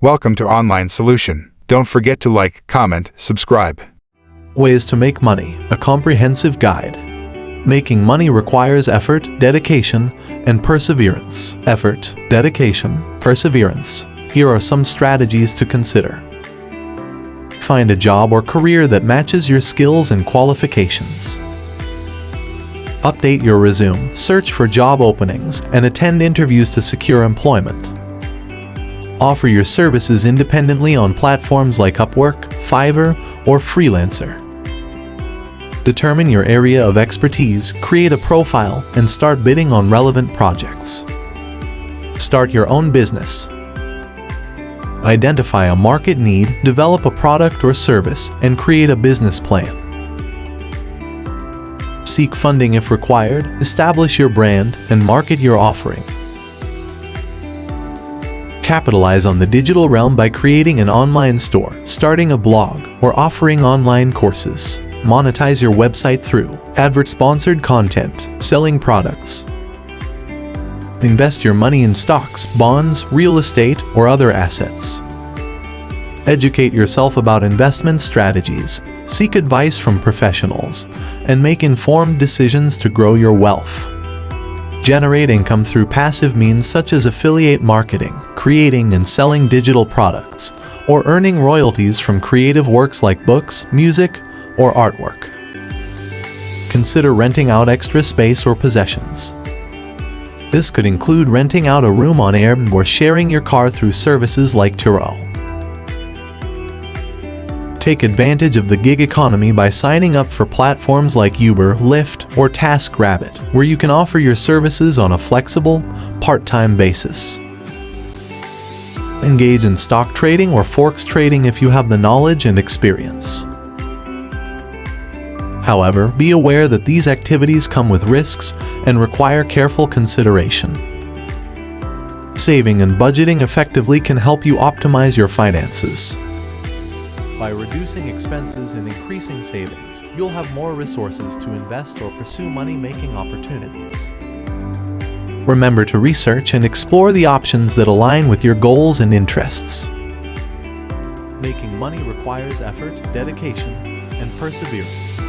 Welcome to Online Solution. Don't forget to like, comment, subscribe. Ways to make money, a comprehensive guide. Making money requires effort, dedication, and perseverance. Effort, dedication, perseverance. Here are some strategies to consider. Find a job or career that matches your skills and qualifications. Update your resume, search for job openings, and attend interviews to secure employment. Offer your services independently on platforms like Upwork, Fiverr, or Freelancer. Determine your area of expertise, create a profile, and start bidding on relevant projects. Start your own business. Identify a market need, develop a product or service, and create a business plan. Seek funding if required, establish your brand, and market your offering. Capitalize on the digital realm by creating an online store, starting a blog, or offering online courses. Monetize your website through advert-sponsored content, selling products. Invest your money in stocks, bonds, real estate, or other assets. Educate yourself about investment strategies, seek advice from professionals, and make informed decisions to grow your wealth. Generate income through passive means such as affiliate marketing, creating and selling digital products, or earning royalties from creative works like books, music, or artwork. Consider renting out extra space or possessions. This could include renting out a room on Airbnb or sharing your car through services like Turo. Take advantage of the gig economy by signing up for platforms like Uber, Lyft, or TaskRabbit, where you can offer your services on a flexible, part-time basis. Engage in stock trading or forex trading if you have the knowledge and experience. However, be aware that these activities come with risks and require careful consideration. Saving and budgeting effectively can help you optimize your finances. By reducing expenses and increasing savings, you'll have more resources to invest or pursue money-making opportunities. Remember to research and explore the options that align with your goals and interests. Making money requires effort, dedication, and perseverance.